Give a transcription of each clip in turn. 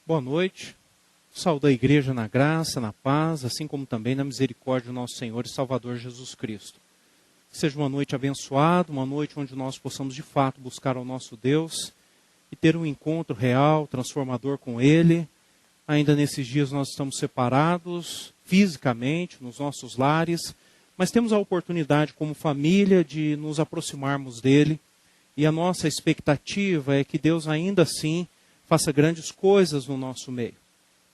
Boa noite. Saúdo a igreja na graça, na paz, assim como também na misericórdia do nosso Senhor e Salvador Jesus Cristo. Que seja uma noite abençoada, uma noite onde nós possamos de fato buscar ao nosso Deus e ter um encontro real, transformador com Ele. Ainda nesses dias nós estamos separados fisicamente, nos nossos lares, mas temos a oportunidade como família de nos aproximarmos dEle. E a nossa expectativa é que Deus ainda assim faça grandes coisas no nosso meio.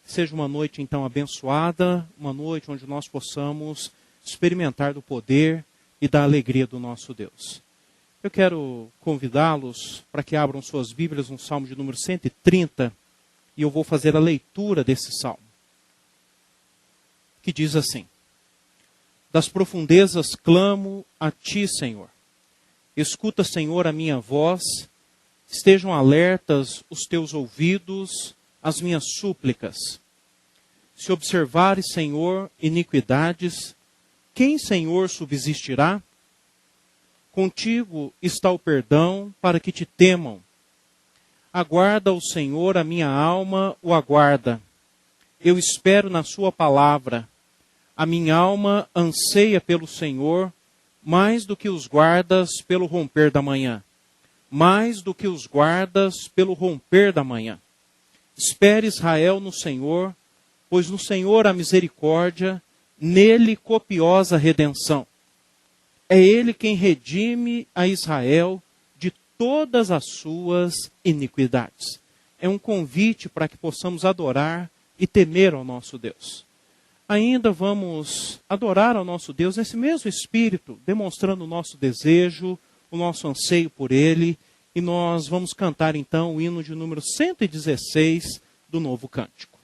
Seja uma noite então abençoada, uma noite onde nós possamos experimentar do poder e da alegria do nosso Deus. Eu quero convidá-los para que abram suas Bíblias no Salmo de número 130, e eu vou fazer a leitura desse salmo, que diz assim: Das profundezas clamo a ti, Senhor. Escuta, Senhor, a minha voz. Estejam alertas os teus ouvidos às minhas súplicas. Se observares, Senhor, iniquidades, quem, Senhor, subsistirá? Contigo está o perdão para que te temam. Aguarda o Senhor, a minha alma o aguarda. Eu espero na sua palavra. A minha alma anseia pelo Senhor, mais do que os guardas pelo romper da manhã. Mais do que os guardas pelo romper da manhã. Espere Israel no Senhor, pois no Senhor há misericórdia, nele copiosa redenção. É Ele quem redime a Israel de todas as suas iniquidades. É um convite para que possamos adorar e temer ao nosso Deus. Ainda vamos adorar ao nosso Deus nesse mesmo espírito, demonstrando o nosso desejo, o nosso anseio por Ele, e nós vamos cantar então o hino de número 116 do Novo Cântico.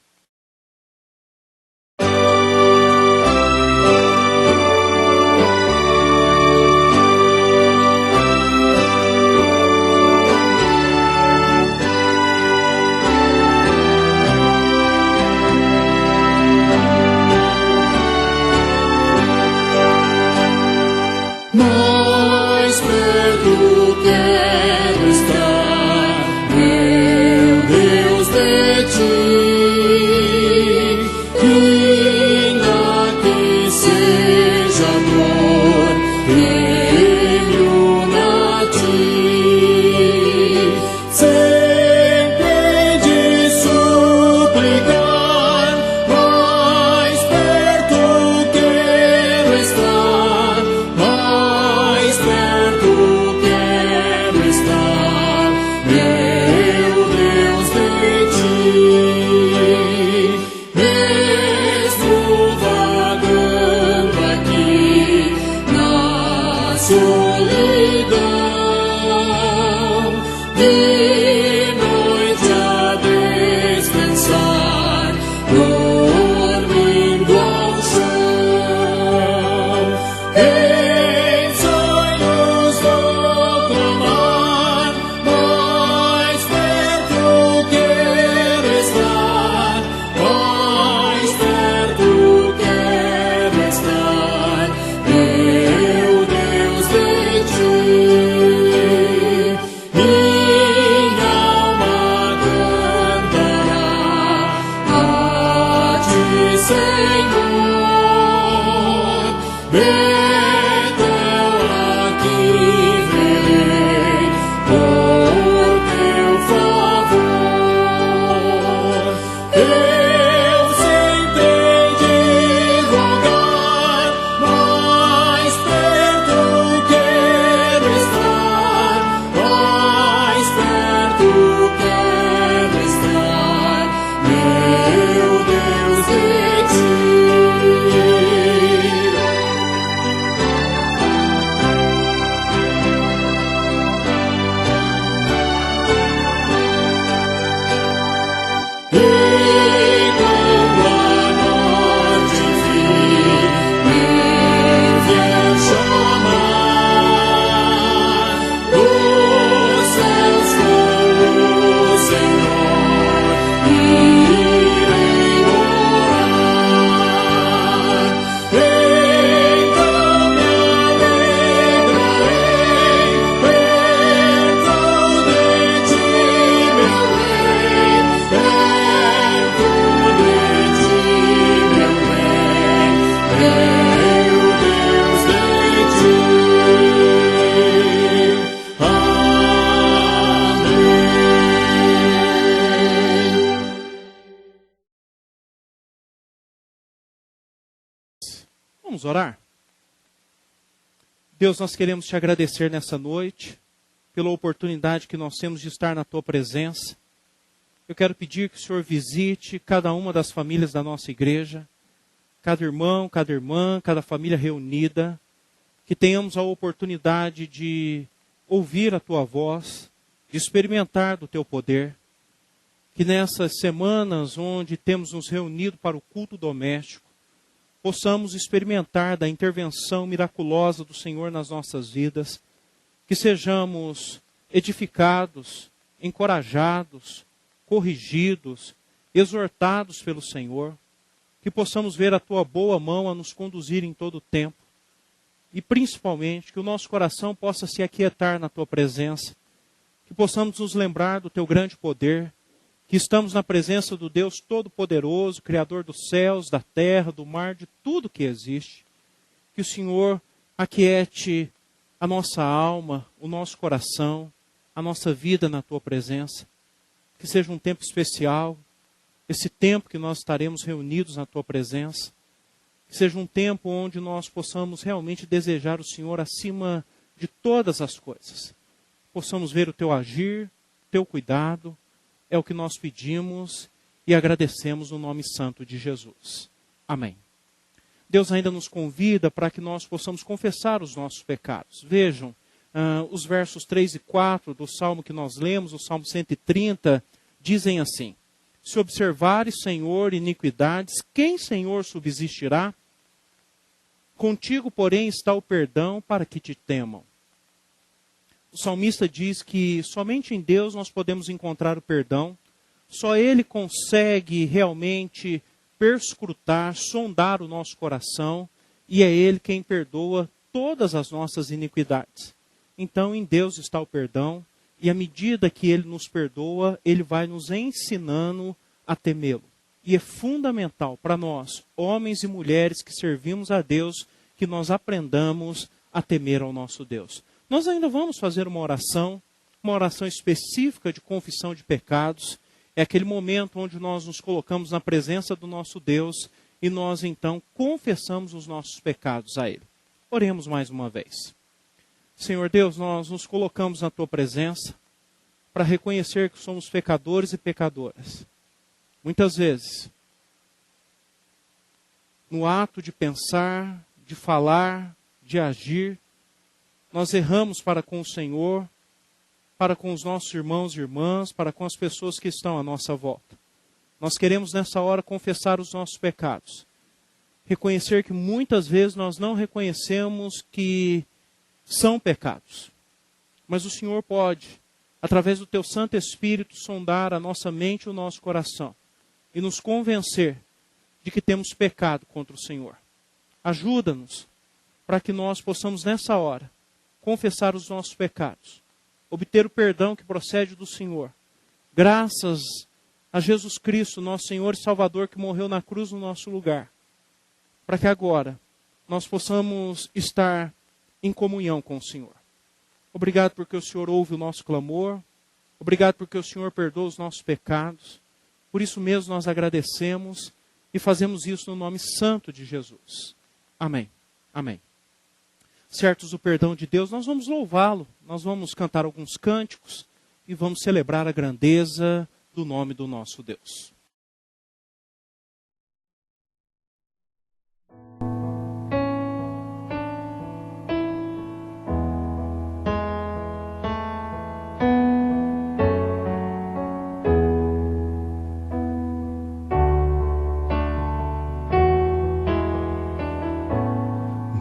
Mais perto quero estar, meu Deus, de ti, ainda que seja dor, prêmio na ti, sempre hei de suplicar, mais perto quero estar, mais perto quero estar, meu Deus, de ti. Mesmo vagando aqui na solidão, de noite a descansar, dormindo ao chão. Em sonhos vou clamar, mais perto quero estar, mais perto quero estar, meu Deus, de ti. Minha alma cantará a ti, Senhor. Betel aqui verei por teu favor. Eu sempre hei de rogar, mais perto quero estar, mais perto quero estar, meu Deus, de ti. Vamos orar? Deus, nós queremos te agradecer nessa noite, pela oportunidade que nós temos de estar na tua presença. Eu quero pedir que o Senhor visite cada uma das famílias da nossa igreja, cada irmão, cada irmã, cada família reunida, que tenhamos a oportunidade de ouvir a tua voz, de experimentar do teu poder, que nessas semanas onde temos nos reunido para o culto doméstico, possamos experimentar da intervenção miraculosa do Senhor nas nossas vidas, que sejamos edificados, encorajados, corrigidos, exortados pelo Senhor, que possamos ver a tua boa mão a nos conduzir em todo o tempo, e principalmente que o nosso coração possa se aquietar na tua presença, que possamos nos lembrar do teu grande poder, que estamos na presença do Deus Todo-Poderoso, Criador dos céus, da terra, do mar, de tudo que existe. Que o Senhor aquiete a nossa alma, o nosso coração, a nossa vida na tua presença. Que seja um tempo especial, esse tempo que nós estaremos reunidos na tua presença. Que seja um tempo onde nós possamos realmente desejar o Senhor acima de todas as coisas. Possamos ver o teu agir, o teu cuidado. É o que nós pedimos e agradecemos no nome santo de Jesus. Amém. Deus ainda nos convida para que nós possamos confessar os nossos pecados. Vejam, os versos 3 e 4 do Salmo que nós lemos, o Salmo 130, dizem assim: Se observares, Senhor, iniquidades, quem, Senhor, subsistirá? Contigo, porém, está o perdão para que te temam. O salmista diz que somente em Deus nós podemos encontrar o perdão. Só Ele consegue realmente perscrutar, sondar o nosso coração. E é Ele quem perdoa todas as nossas iniquidades. Então em Deus está o perdão. E à medida que Ele nos perdoa, Ele vai nos ensinando a temê-lo. E é fundamental para nós, homens e mulheres que servimos a Deus, que nós aprendamos a temer ao nosso Deus. Nós ainda vamos fazer uma oração específica de confissão de pecados. É aquele momento onde nós nos colocamos na presença do nosso Deus e nós então confessamos os nossos pecados a Ele. Oremos mais uma vez. Senhor Deus, nós nos colocamos na Tua presença para reconhecer que somos pecadores e pecadoras. Muitas vezes, no ato de pensar, de falar, de agir, nós erramos para com o Senhor, para com os nossos irmãos e irmãs, para com as pessoas que estão à nossa volta. Nós queremos nessa hora confessar os nossos pecados. Reconhecer que muitas vezes nós não reconhecemos que são pecados. Mas o Senhor pode, através do Teu Santo Espírito, sondar a nossa mente e o nosso coração e nos convencer de que temos pecado contra o Senhor. Ajuda-nos para que nós possamos nessa hora confessar os nossos pecados, obter o perdão que procede do Senhor, graças a Jesus Cristo, nosso Senhor e Salvador, que morreu na cruz no nosso lugar, para que agora nós possamos estar em comunhão com o Senhor. Obrigado porque o Senhor ouve o nosso clamor, obrigado porque o Senhor perdoa os nossos pecados, por isso mesmo nós agradecemos e fazemos isso no nome santo de Jesus. Amém. Amém. Certos do perdão de Deus, nós vamos louvá-lo, nós vamos cantar alguns cânticos e vamos celebrar a grandeza do nome do nosso Deus.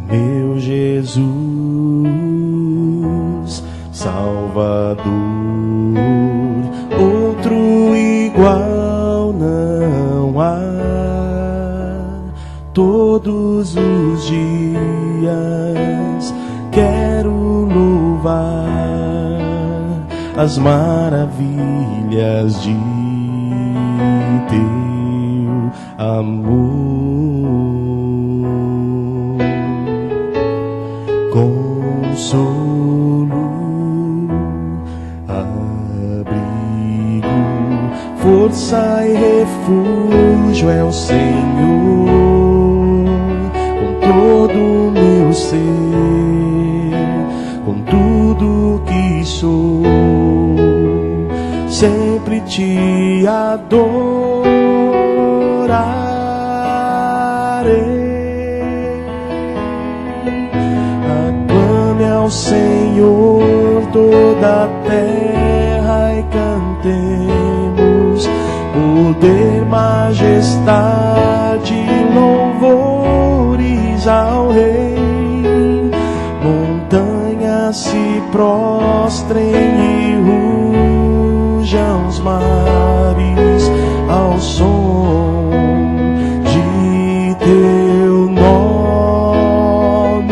Meu Jesus, Salvador, outro igual não há. Todos os dias quero louvar as maravilhas de teu amor. Consolo, abrigo, força e refúgio é o Senhor. Com todo o meu ser, com tudo que sou, sempre te adorarei. Aclame ao Senhor toda a terra e cantemos poder, majestade, louvores ao Rei. Montanhas se prostrem e rujam os mares ao som de teu nome.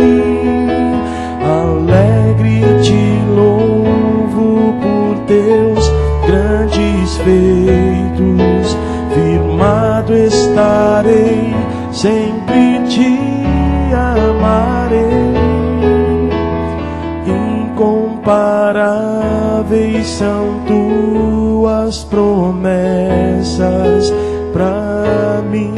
Alegre te louvo por teus grandes feitos, firmado estarei, sempre te amarei. Incomparáveis são tuas promessas pra mim.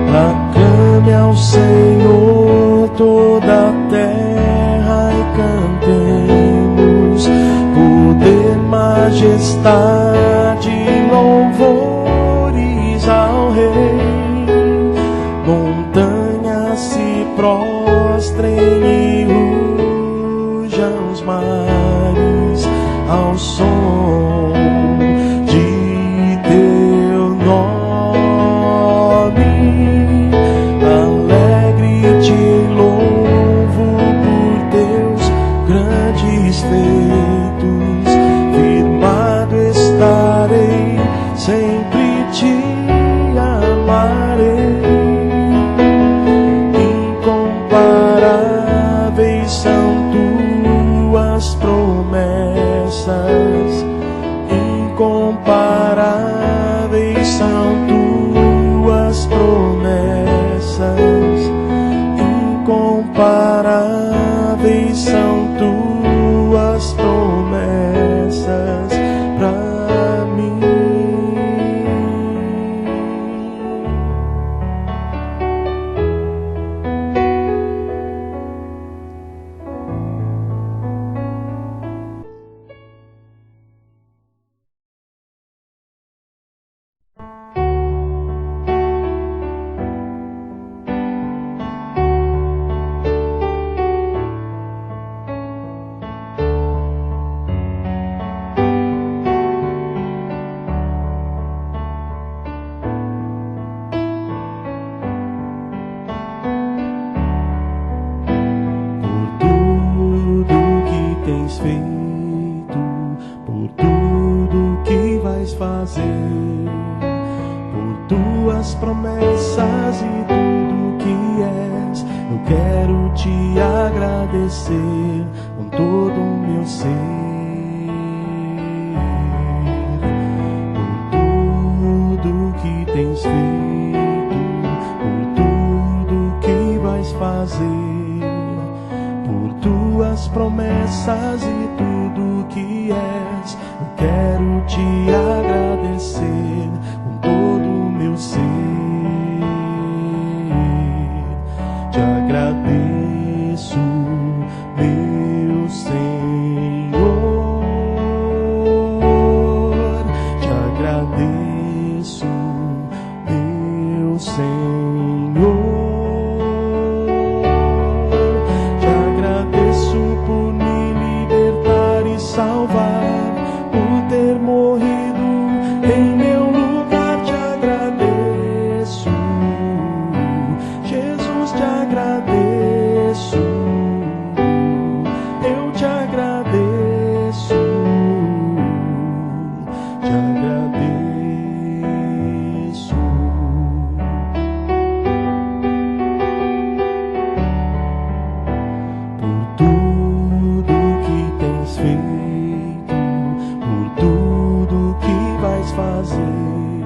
Aclame ao Senhor toda a terra e cantemos poder, majestade, louvores ao Rei. Montanhas se prostrem e rujam os mares ao som de teu nome. Alegre te louvo por teus grandes feitos, firmado estarei, sempre te amarei. Incomparáveis são tuas promessas, incomparáveis são tuas promessas, incomparáveis são tuas promessas pra mim. Feito, por tudo que vais fazer, por tuas promessas e tudo que és, eu quero te agradecer com todo o meu ser. Por tudo que tens feito, por tudo que vais fazer, por tuas promessas e tudo que és, eu quero te agradecer com todo o meu ser. Te agradeço, meu Senhor, te agradeço, meu Senhor. Salvar, por ter morrido em meu lugar, te agradeço, Jesus, te agradeço, eu te agradeço, te agradeço. Por tudo que tens feito, fazer,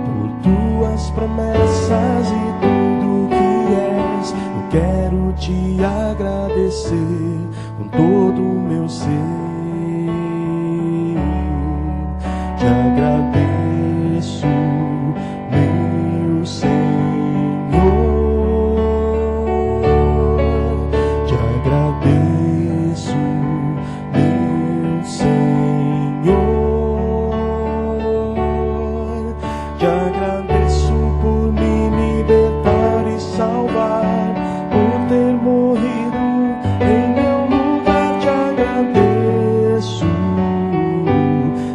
por tuas promessas e tudo que és, eu quero te agradecer com todo o meu ser. Te agradeço, agradeço por me libertar e salvar, por ter morrido em meu lugar. Te agradeço,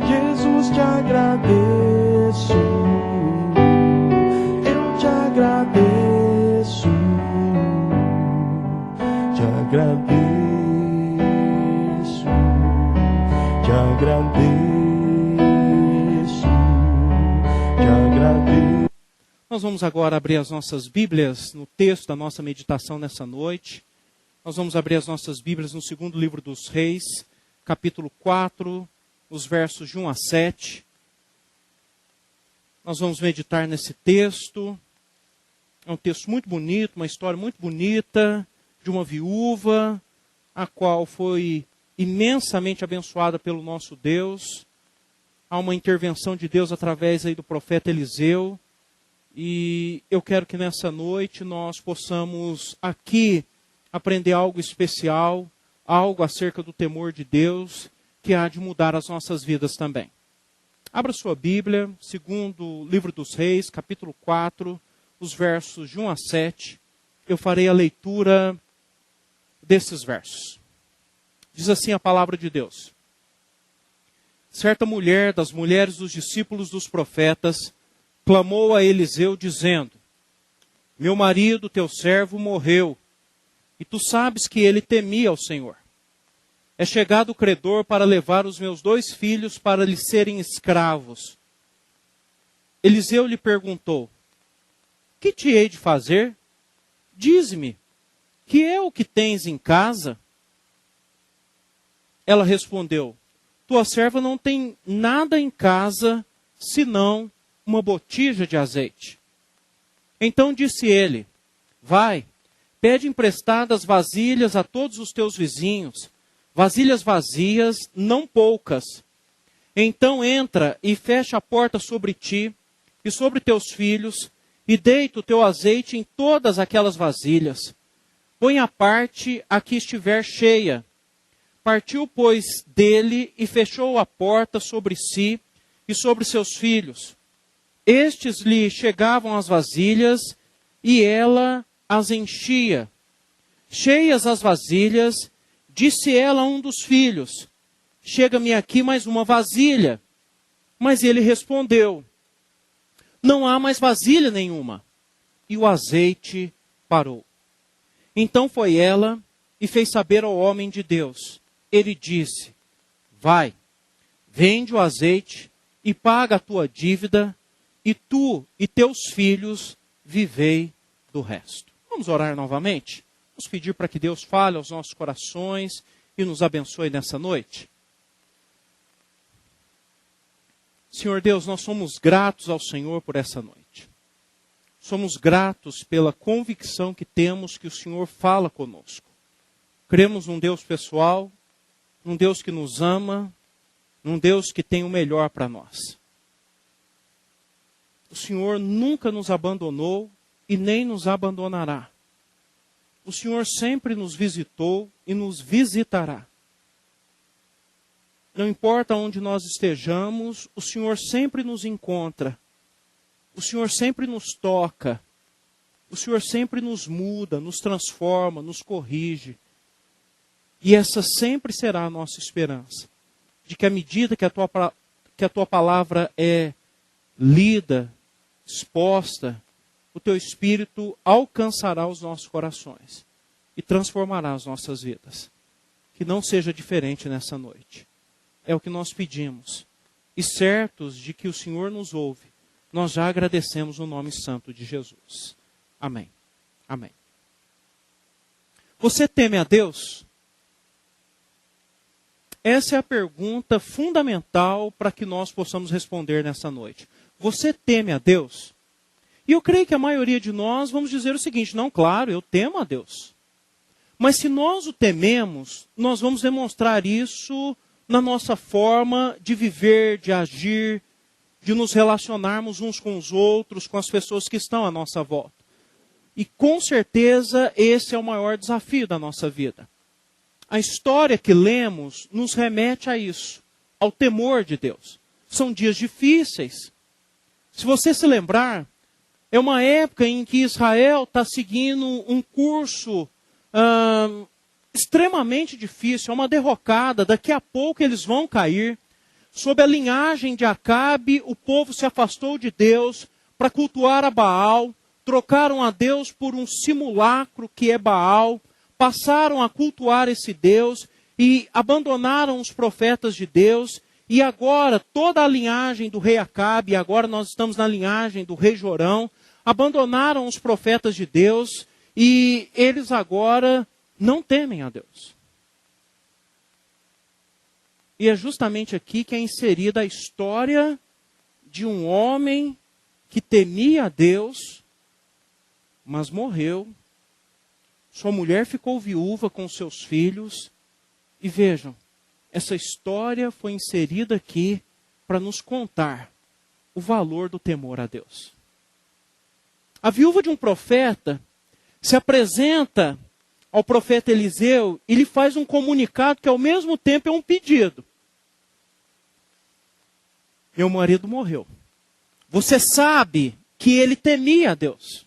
Jesus, te agradeço. Eu te agradeço, te agradeço, te agradeço, te agradeço. Nós vamos agora abrir as nossas Bíblias no texto da nossa meditação nessa noite. Nós vamos abrir as nossas Bíblias no segundo livro dos Reis, capítulo 4, os versos de 1 a 7. Nós vamos meditar nesse texto. É um texto muito bonito, uma história muito bonita de uma viúva, a qual foi imensamente abençoada pelo nosso Deus. Há uma intervenção de Deus através aí do profeta Eliseu. E eu quero que nessa noite nós possamos aqui aprender algo especial, algo acerca do temor de Deus, que há de mudar as nossas vidas também. Abra sua Bíblia, segundo livro dos Reis, capítulo 4, os versos de 1 a 7. Eu farei a leitura desses versos. Diz assim a palavra de Deus. Certa mulher das mulheres dos discípulos dos profetas clamou a Eliseu dizendo: meu marido, teu servo, morreu, e tu sabes que ele temia ao Senhor. É chegado o credor para levar os meus 2 filhos para lhe serem escravos. Eliseu lhe perguntou: que te hei de fazer? Dize-me, que é o que tens em casa? Ela respondeu: tua serva não tem nada em casa, senão uma botija de azeite. Então disse ele: vai, pede emprestadas vasilhas a todos os teus vizinhos, vasilhas vazias, não poucas. Então entra e fecha a porta sobre ti e sobre teus filhos, e deita o teu azeite em todas aquelas vasilhas. Põe à parte a que estiver cheia. Partiu, pois, dele e fechou a porta sobre si e sobre seus filhos. Estes lhe chegavam as vasilhas e ela as enchia. Cheias as vasilhas, disse ela a um dos filhos: chega-me aqui mais uma vasilha. Mas ele respondeu: não há mais vasilha nenhuma. E o azeite parou. Então foi ela e fez saber ao homem de Deus. Ele disse: vai, vende o azeite e paga a tua dívida, e tu e teus filhos vivei do resto. Vamos orar novamente? Vamos pedir para que Deus fale aos nossos corações e nos abençoe nessa noite. Senhor Deus, nós somos gratos ao Senhor por essa noite. Somos gratos pela convicção que temos que o Senhor fala conosco. Cremos num Deus pessoal, num Deus que nos ama, num Deus que tem o melhor para nós. O Senhor nunca nos abandonou e nem nos abandonará. O Senhor sempre nos visitou e nos visitará. Não importa onde nós estejamos, o Senhor sempre nos encontra. O Senhor sempre nos toca. O Senhor sempre nos muda, nos transforma, nos corrige. E essa sempre será a nossa esperança. De que à medida que a tua palavra é lida, exposta, o teu Espírito alcançará os nossos corações e transformará as nossas vidas. Que não seja diferente nessa noite. É o que nós pedimos. E certos de que o Senhor nos ouve, nós já agradecemos no nome santo de Jesus. Amém. Amém. Você teme a Deus? Essa é a pergunta fundamental para que nós possamos responder nessa noite. Você teme a Deus? E eu creio que a maioria de nós vamos dizer o seguinte: não, claro, eu temo a Deus. Mas se nós o tememos, nós vamos demonstrar isso na nossa forma de viver, de agir, de nos relacionarmos uns com os outros, com as pessoas que estão à nossa volta. E com certeza esse é o maior desafio da nossa vida. A história que lemos nos remete a isso, ao temor de Deus. São dias difíceis, Se você se lembrar, é uma época em que Israel está seguindo um curso extremamente difícil, é uma derrocada, daqui a pouco eles vão cair. Sob a linhagem de Acabe, o povo se afastou de Deus para cultuar a Baal, trocaram a Deus por um simulacro que é Baal, passaram a cultuar esse Deus e abandonaram os profetas de Deus. E agora toda a linhagem do rei Acabe, e agora nós estamos na linhagem do rei Jorão, abandonaram os profetas de Deus e eles agora não temem a Deus. E é justamente aqui que é inserida a história de um homem que temia a Deus, mas morreu. Sua mulher ficou viúva com seus filhos. E vejam, essa história foi inserida aqui para nos contar o valor do temor a Deus. A viúva de um profeta se apresenta ao profeta Eliseu e lhe faz um comunicado que ao mesmo tempo é um pedido. Meu marido morreu. Você sabe que ele temia a Deus.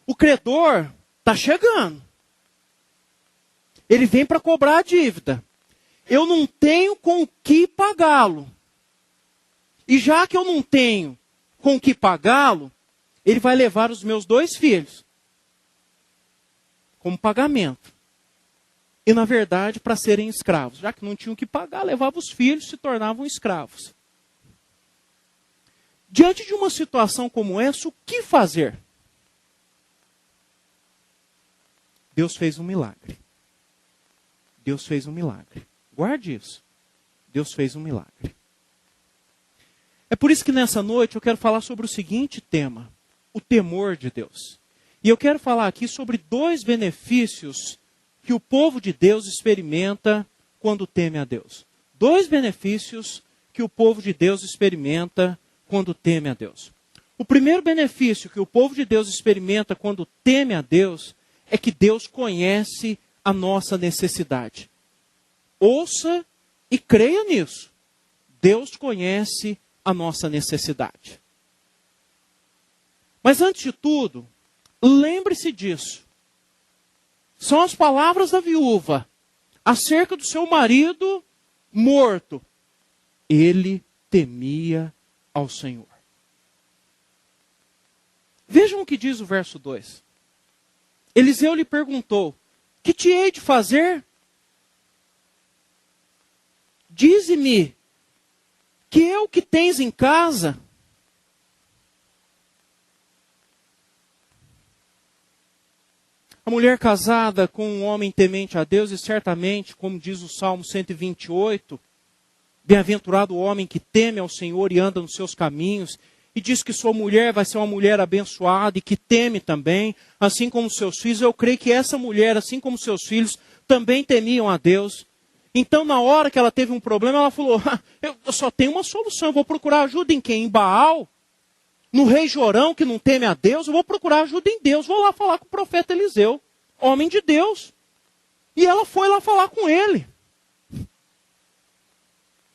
O credor está chegando. Ele vem para cobrar a dívida. Eu não tenho com o que pagá-lo. E já que eu não tenho com o que pagá-lo, ele vai levar os meus 2 filhos como pagamento. E na verdade para serem escravos. Já que não tinham o que pagar, levava os filhos e se tornavam escravos. Diante de uma situação como essa, o que fazer? Deus fez um milagre. Deus fez um milagre. Guarde isso. Deus fez um milagre. É por isso que nessa noite eu quero falar sobre o seguinte tema: o temor de Deus. E eu quero falar aqui sobre 2 benefícios que o povo de Deus experimenta quando teme a Deus. 2 benefícios que o povo de Deus experimenta quando teme a Deus. O primeiro benefício que o povo de Deus experimenta quando teme a Deus é que Deus conhece a nossa necessidade. Ouça e creia nisso. Deus conhece a nossa necessidade. Mas antes de tudo, lembre-se disso. São as palavras da viúva acerca do seu marido morto. Ele temia ao Senhor. Vejam o que diz o verso 2. Eliseu lhe perguntou: que te hei de fazer? Dize-me, que é o que tens em casa? A mulher casada com um homem temente a Deus, e certamente, como diz o Salmo 128, bem-aventurado o homem que teme ao Senhor e anda nos seus caminhos, e diz que sua mulher vai ser uma mulher abençoada e que teme também, assim como seus filhos. Eu creio que essa mulher, assim como seus filhos, também temiam a Deus. Então, na hora que ela teve um problema, ela falou: eu só tenho uma solução, eu vou procurar ajuda em quem? Em Baal? No rei Jorão, que não teme a Deus? Eu vou procurar ajuda em Deus. Vou lá falar com o profeta Eliseu, homem de Deus. E ela foi lá falar com ele.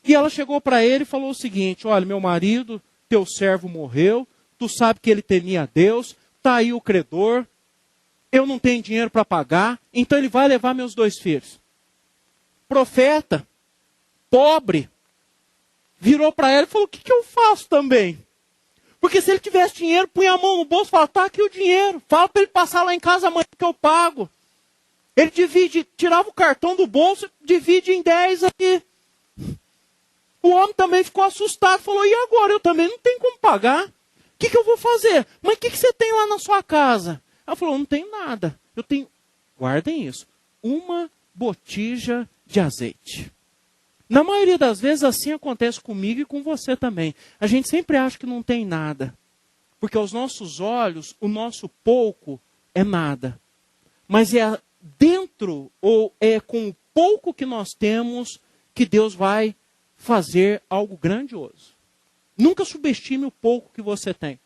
E ela chegou para ele e falou o seguinte: olha, meu marido, teu servo morreu, tu sabe que ele temia a Deus, está aí o credor, eu não tenho dinheiro para pagar, então ele vai levar meus 2 filhos. Profeta, pobre, virou para ela e falou: o que eu faço também? Porque se ele tivesse dinheiro, punha a mão no bolso e falava: tá aqui o dinheiro, fala para ele passar lá em casa amanhã que eu pago. Ele tirava o cartão do bolso, divide em 10 aqui. O homem também ficou assustado, falou: e agora? Eu também não tenho como pagar. O que eu vou fazer? Mas o que você tem lá na sua casa? Ela falou: não tenho nada. Eu tenho, guardem isso, uma botija de azeite. Na maioria das vezes assim acontece comigo e com você também. A gente sempre acha que não tem nada. Porque aos nossos olhos, o nosso pouco é nada. Mas é dentro, ou é com o pouco que nós temos, que Deus vai fazer algo grandioso. Nunca subestime o pouco que você tem.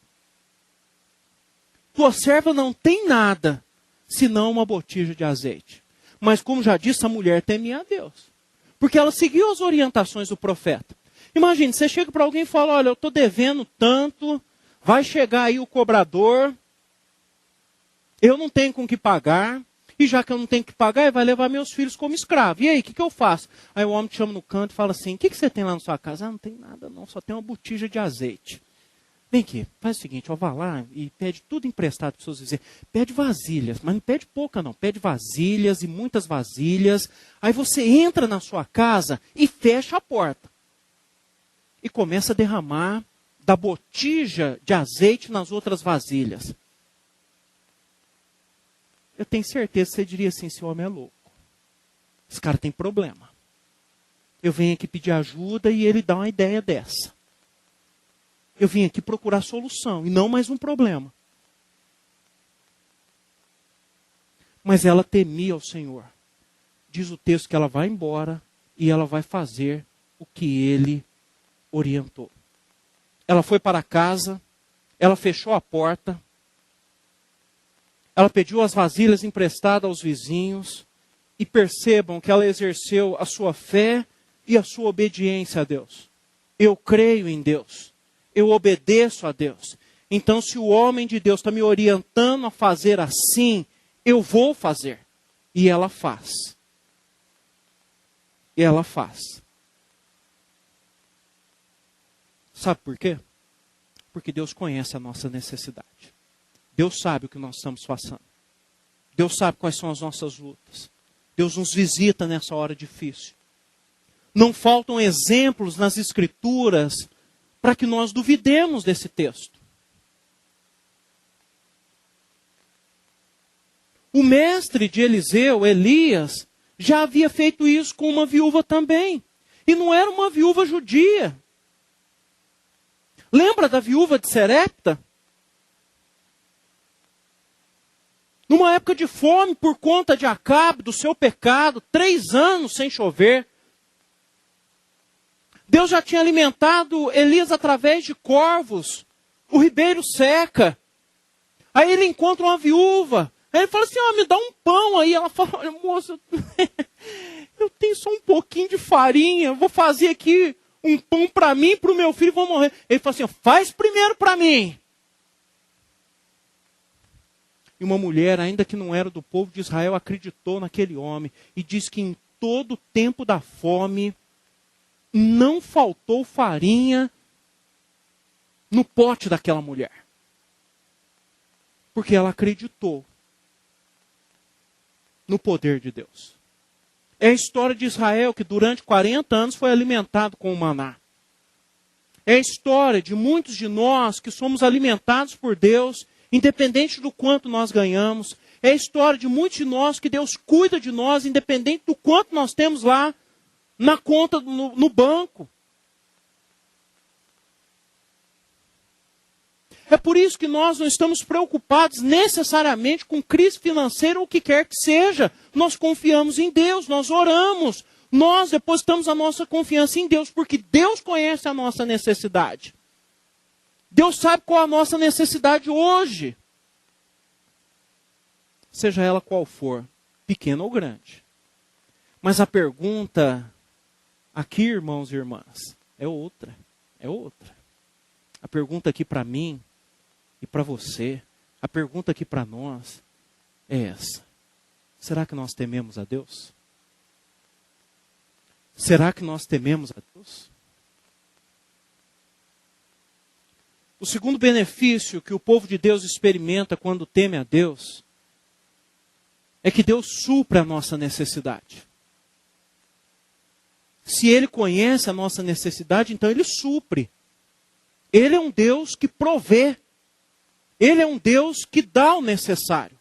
Tua serva não tem nada, senão uma botija de azeite. Mas como já disse, a mulher temia a Deus. Porque ela seguiu as orientações do profeta. Imagine, você chega para alguém e fala, olha, eu estou devendo tanto, vai chegar aí o cobrador, eu não tenho com que pagar, e já que eu não tenho que pagar, ele vai levar meus filhos como escravo. E aí, o que eu faço? Aí o homem te chama no canto e fala assim, o que você tem lá na sua casa? Ah, não tem nada não, só tem uma botija de azeite. Vem aqui, faz o seguinte, ó, vá lá e pede tudo emprestado para os seus vizinhos. Pede vasilhas, mas não pede pouca não, pede vasilhas e muitas vasilhas. Aí você entra na sua casa e fecha a porta. E começa a derramar da botija de azeite nas outras vasilhas. Eu tenho certeza que você diria assim, esse homem é louco. Esse cara tem problema. Eu venho aqui pedir ajuda e ele dá uma ideia dessa. Eu vim aqui procurar solução e não mais um problema. Mas ela temia ao Senhor. Diz o texto que ela vai embora e ela vai fazer o que ele orientou. Ela foi para casa, ela fechou a porta, ela pediu as vasilhas emprestadas aos vizinhos e percebam que ela exerceu a sua fé e a sua obediência a Deus. Eu creio em Deus. Eu obedeço a Deus. Então, se o homem de Deus está me orientando a fazer assim, eu vou fazer. E ela faz. E ela faz. Sabe por quê? Porque Deus conhece a nossa necessidade. Deus sabe o que nós estamos passando. Deus sabe quais são as nossas lutas. Deus nos visita nessa hora difícil. Não faltam exemplos nas Escrituras para que nós duvidemos desse texto. O mestre de Eliseu, Elias, já havia feito isso com uma viúva também. E não era uma viúva judia. Lembra da viúva de Serepta? Numa época de fome por conta de Acabe, do seu pecado, 3 anos sem chover. Deus já tinha alimentado Elias através de corvos. O ribeiro seca. Aí ele encontra uma viúva. Aí ele fala assim, me dá um pão aí. Ela fala, olha moça, eu tenho só um pouquinho de farinha. Vou fazer aqui um pão para mim e para o meu filho, vou morrer. Ele fala assim, faz primeiro para mim. E uma mulher, ainda que não era do povo de Israel, acreditou naquele homem. E diz que em todo o tempo da fome, não faltou farinha no pote daquela mulher. Porque ela acreditou no poder de Deus. É a história de Israel que durante 40 anos foi alimentado com o maná. É a história de muitos de nós que somos alimentados por Deus, independente do quanto nós ganhamos. É a história de muitos de nós que Deus cuida de nós, independente do quanto nós temos lá na conta, no banco. É por isso que nós não estamos preocupados necessariamente com crise financeira ou o que quer que seja. Nós confiamos em Deus, nós oramos. Nós depositamos a nossa confiança em Deus, porque Deus conhece a nossa necessidade. Deus sabe qual é a nossa necessidade hoje. Seja ela qual for, pequena ou grande. Mas a pergunta aqui, irmãos e irmãs, é outra. É outra. A pergunta aqui para mim e para você, a pergunta aqui para nós é essa. Será que nós tememos a Deus? Será que nós tememos a Deus? O segundo benefício que o povo de Deus experimenta quando teme a Deus é que Deus supra a nossa necessidade. Se Ele conhece a nossa necessidade, então Ele supre. Ele é um Deus que provê. Ele é um Deus que dá o necessário.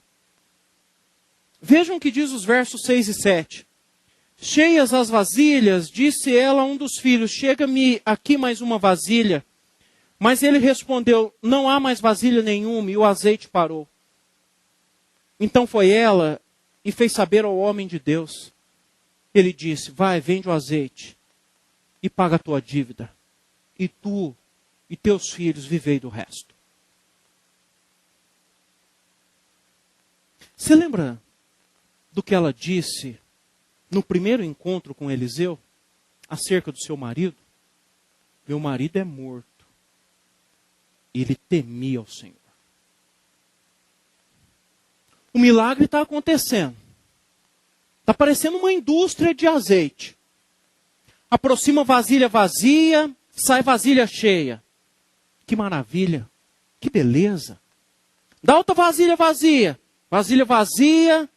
Vejam o que diz os versos 6 e 7. Cheias as vasilhas, disse ela a um dos filhos, chega-me aqui mais uma vasilha. Mas ele respondeu, não há mais vasilha nenhuma, e o azeite parou. Então foi ela e fez saber ao homem de Deus. Ele disse, vai, vende o azeite e paga a tua dívida. E tu e teus filhos vivei do resto. Você lembra do que ela disse no primeiro encontro com Eliseu, acerca do seu marido? meu marido é morto. Ele temia ao Senhor. O milagre está acontecendo. Está parecendo uma indústria de azeite. Aproxima vasilha vazia, sai vasilha cheia. Que maravilha, que beleza. Dá outra vasilha vazia. Vasilha vazia,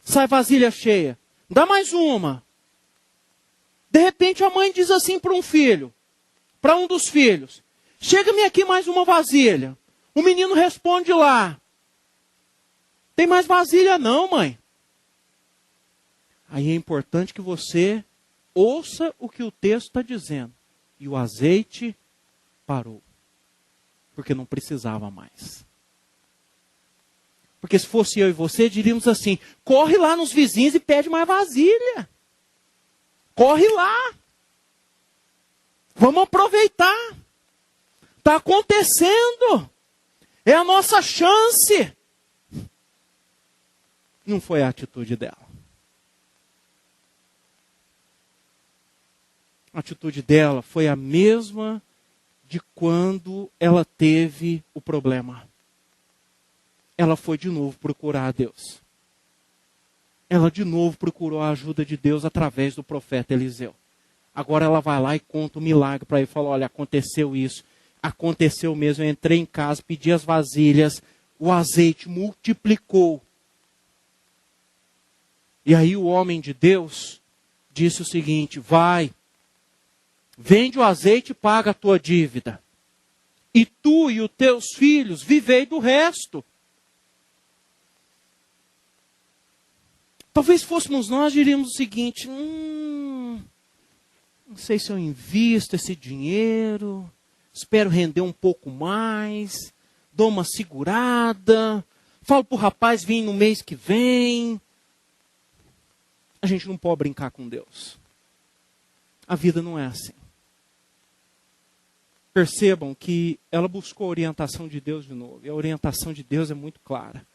sai vasilha cheia. Dá mais uma. De repente a mãe diz assim para um filho, para um dos filhos: chega-me aqui mais uma vasilha. O menino responde lá: tem mais vasilha não, mãe. Aí é importante que você ouça o que o texto está dizendo. E o azeite parou. Porque não precisava mais. Porque se fosse eu e você, diríamos assim: corre lá nos vizinhos e pede mais vasilha. Corre lá. Vamos aproveitar. Está acontecendo. É a nossa chance. Não foi a atitude dela. A atitude dela foi a mesma de quando ela teve o problema. Ela foi de novo procurar a Deus. Ela de novo procurou a ajuda de Deus através do profeta Eliseu. Agora ela vai lá e conta o milagre para ele. Fala: olha, aconteceu isso. Aconteceu mesmo. Eu entrei em casa, pedi as vasilhas. O azeite multiplicou. E aí o homem de Deus disse o seguinte: vai, vende o azeite e paga a tua dívida. E tu e os teus filhos vivei do resto. Talvez fôssemos nós, diríamos o seguinte: não sei se eu invisto esse dinheiro, espero render um pouco mais, dou uma segurada, falo para o rapaz vir no mês que vem. A gente não pode brincar com Deus. A vida não é assim. Percebam que ela buscou a orientação de Deus de novo. E a orientação de Deus é muito clara.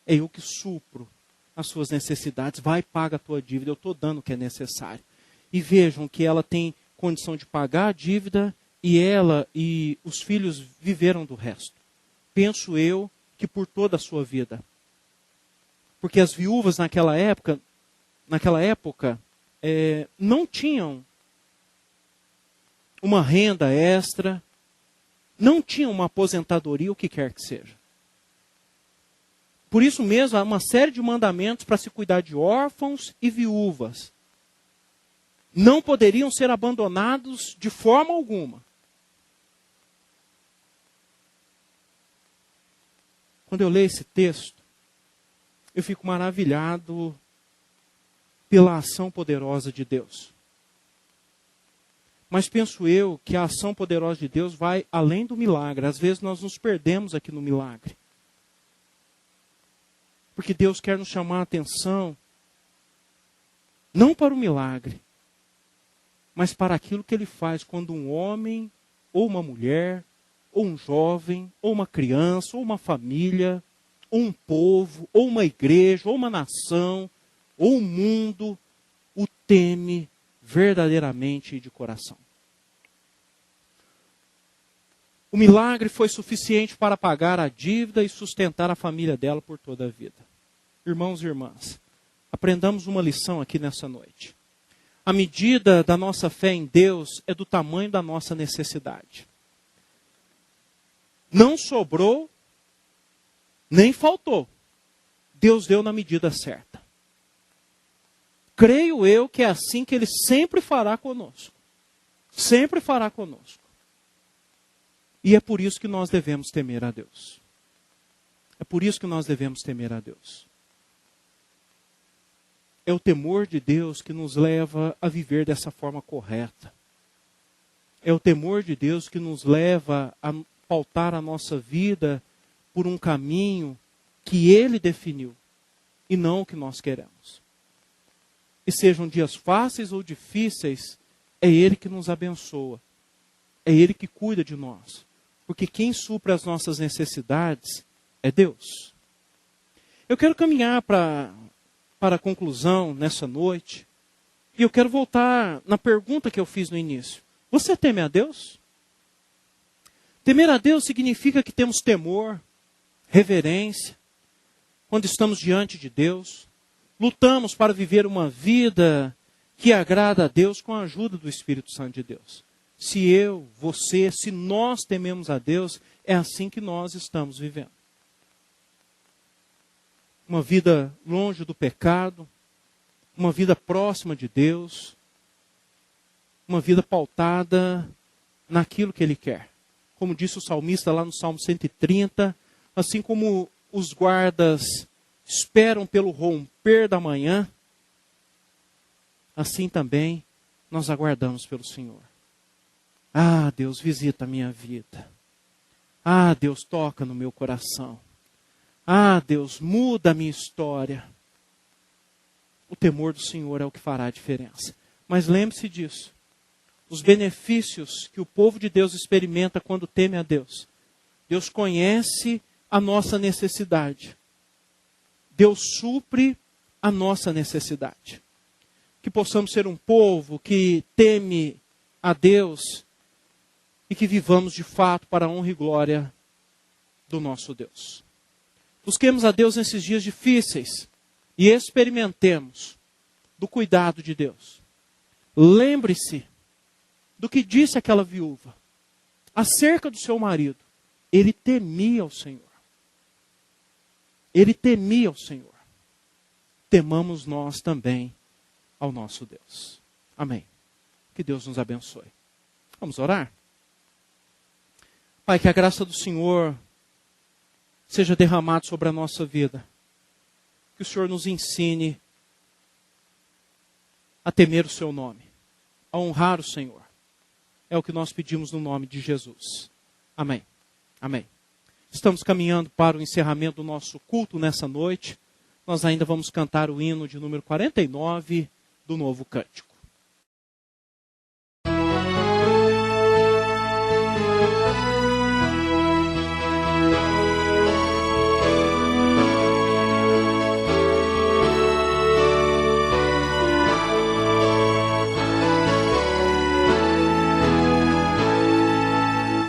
É eu que supro as suas necessidades. Vai, paga a tua dívida. Eu estou dando o que é necessário. E vejam que ela tem condição de pagar a dívida. E ela e os filhos viveram do resto. Penso eu que por toda a sua vida. Porque as viúvas naquela época não tinham uma renda extra, não tinham uma aposentadoria, o que quer que seja. Por isso mesmo, há uma série de mandamentos para se cuidar de órfãos e viúvas. Não poderiam ser abandonados de forma alguma. Quando eu leio esse texto, eu fico maravilhado pela ação poderosa de Deus. Mas penso eu que a ação poderosa de Deus vai além do milagre. Às vezes nós nos perdemos aqui no milagre. Porque Deus quer nos chamar a atenção, não para o milagre, mas para aquilo que Ele faz quando um homem, ou uma mulher, ou um jovem, ou uma criança, ou uma família, ou um povo, ou uma igreja, ou uma nação, ou o mundo o teme verdadeiramente de coração. O milagre foi suficiente para pagar a dívida e sustentar a família dela por toda a vida. Irmãos e irmãs, aprendamos uma lição aqui nessa noite. A medida da nossa fé em Deus é do tamanho da nossa necessidade. Não sobrou, nem faltou. Deus deu na medida certa. Creio eu que é assim que Ele sempre fará conosco. Sempre fará conosco. E é por isso que nós devemos temer a Deus. É por isso que nós devemos temer a Deus. É o temor de Deus que nos leva a viver dessa forma correta. É o temor de Deus que nos leva a pautar a nossa vida por um caminho que Ele definiu e não o que nós queremos. E sejam dias fáceis ou difíceis, é Ele que nos abençoa. É Ele que cuida de nós. Porque quem supre as nossas necessidades é Deus. Eu quero caminhar para a conclusão nessa noite. E eu quero voltar na pergunta que eu fiz no início. Você teme a Deus? Temer a Deus significa que temos temor, reverência, quando estamos diante de Deus. Lutamos para viver uma vida que agrada a Deus com a ajuda do Espírito Santo de Deus. Se eu, você, se nós tememos a Deus, é assim que nós estamos vivendo. Uma vida longe do pecado, uma vida próxima de Deus, uma vida pautada naquilo que Ele quer. Como disse o salmista lá no Salmo 130, assim como os guardas esperam pelo romper da manhã, assim também nós aguardamos pelo Senhor. Ah, Deus, visita a minha vida. Ah, Deus, toca no meu coração. Ah, Deus, muda a minha história. O temor do Senhor é o que fará a diferença. Mas lembre-se disso. Os benefícios que o povo de Deus experimenta quando teme a Deus. Deus conhece a nossa necessidade. Deus supre a nossa necessidade. Que possamos ser um povo que teme a Deus e que vivamos de fato para a honra e glória do nosso Deus. Busquemos a Deus nesses dias difíceis e experimentemos do cuidado de Deus. Lembre-se do que disse aquela viúva acerca do seu marido. Ele temia o Senhor. Ele temia o Senhor. Temamos nós também ao nosso Deus. Amém. Que Deus nos abençoe. Vamos orar? Pai, que a graça do Senhor seja derramada sobre a nossa vida. Que o Senhor nos ensine a temer o seu nome, a honrar o Senhor. É o que nós pedimos no nome de Jesus. Amém. Amém. Estamos caminhando para o encerramento do nosso culto nessa noite. Nós ainda vamos cantar o hino de número 49 do Novo Cântico.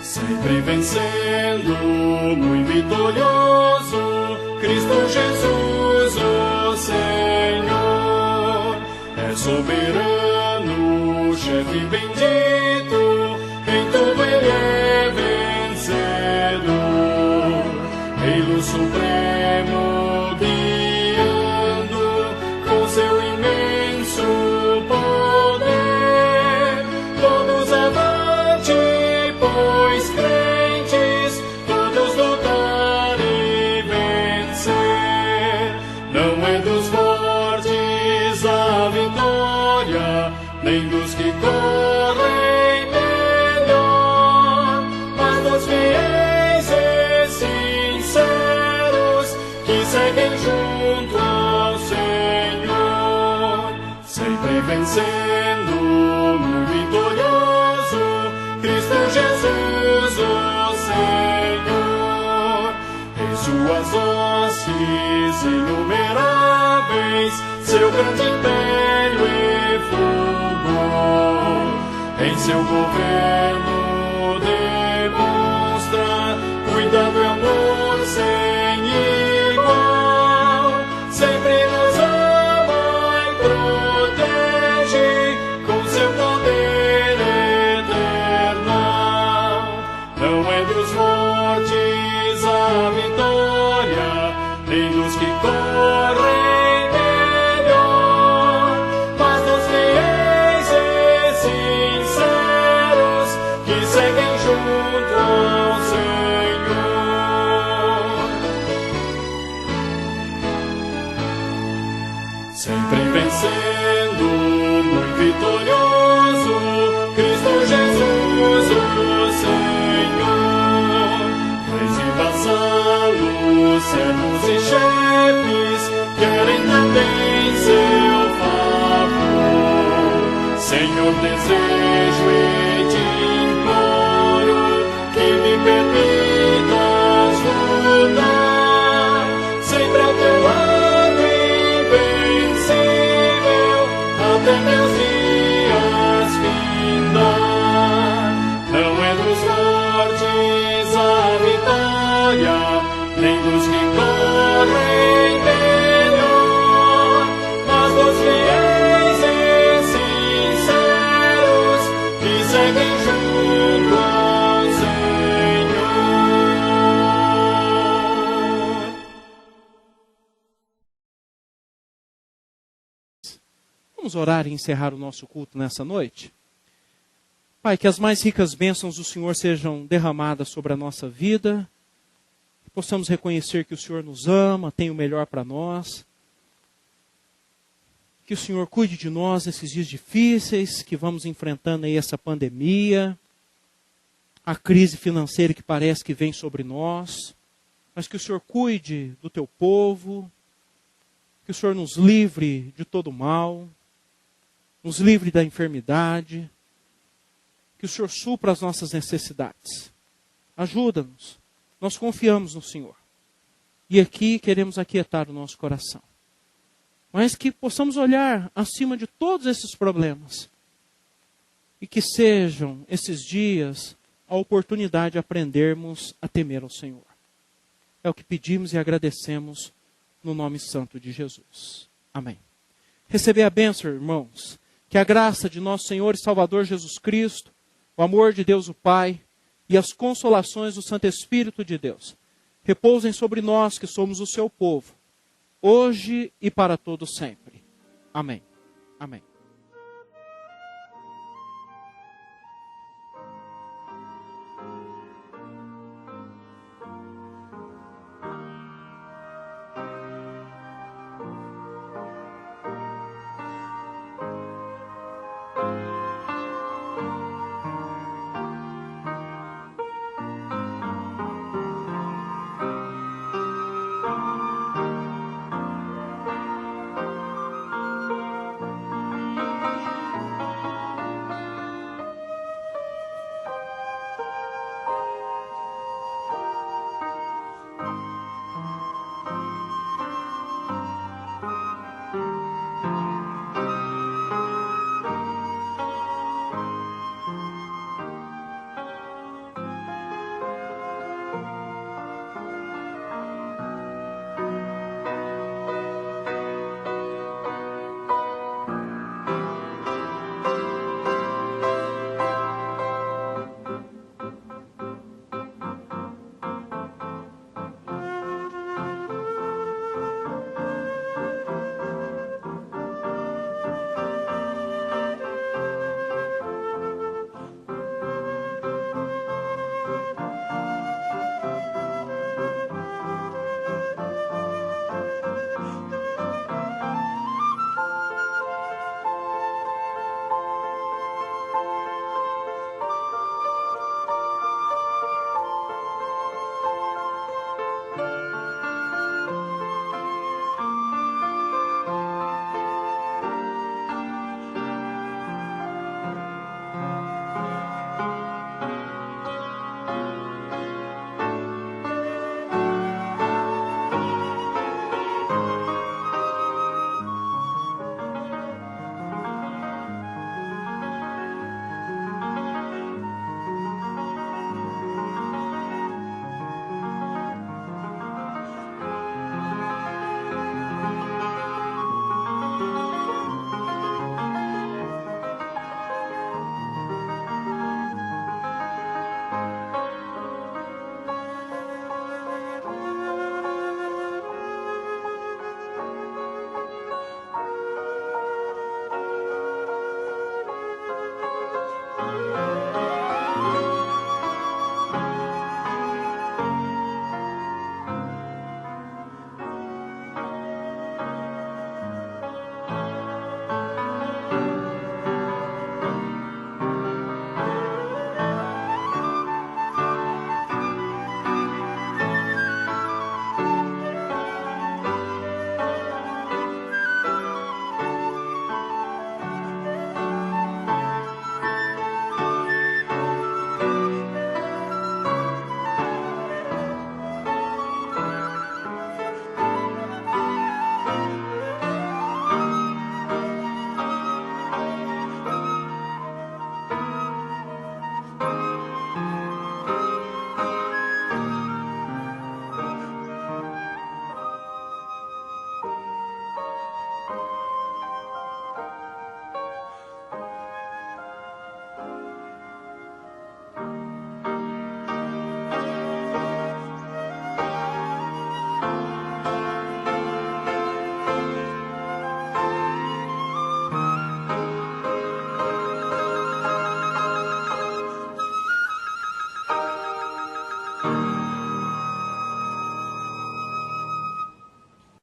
Sempre vencendo, muito vitorioso, Cristo Jesus, o Senhor, é soberano, chefe bendito, em tudo Ele é vencedor, Rei supremo, guiando com seu imenso poder, todos avante, pois crentes, todos lutar e vencer. Não é dos fortes a vitória, nem dos que correm melhor, mas dos fiéis e sinceros que seguem junto ao Senhor. Sempre vencendo, muito vitorioso, Cristo Jesus, o Senhor. Em suas hostes inumeráveis, seu grande império e fulgor. Em seu governo demonstra cuidado e amor sem igual. Sempre nos ama e protege com seu poder eternal. Não é dos fortes a vitória, nem dos que correm melhor, mas dos fiéis e sinceros que seguem junto ao Senhor. Sempre vencendo, muito vitorioso, Cristo Jesus, o Senhor. Reis e vassalos, servos e chefes, querem também seu favor. Senhor, desejo e te imploro que me permitas lutar sempre ao teu lado invencível, até meus dias findar. nem dos que correm melhor, mas dos fiéis e sinceros que seguem junto ao Senhor. Vamos orar e encerrar o nosso culto nessa noite? Pai, que as mais ricas bênçãos do Senhor sejam derramadas sobre a nossa vida, que possamos reconhecer que o Senhor nos ama, tem o melhor para nós, que o Senhor cuide de nós nesses dias difíceis, que vamos enfrentando aí essa pandemia, a crise financeira que parece que vem sobre nós, mas que o Senhor cuide do teu povo, que o Senhor nos livre de todo mal, nos livre da enfermidade, que o Senhor supra as nossas necessidades. Ajuda-nos. Nós confiamos no Senhor. E aqui queremos aquietar o nosso coração. Mas que possamos olhar acima de todos esses problemas. E que sejam esses dias a oportunidade de aprendermos a temer ao Senhor. É o que pedimos e agradecemos no nome santo de Jesus. Amém. Receber a bênção, irmãos. Que a graça de nosso Senhor e Salvador Jesus Cristo, o amor de Deus o Pai e as consolações do Santo Espírito de Deus repousem sobre nós que somos o seu povo, hoje e para todo sempre. Amém. Amém.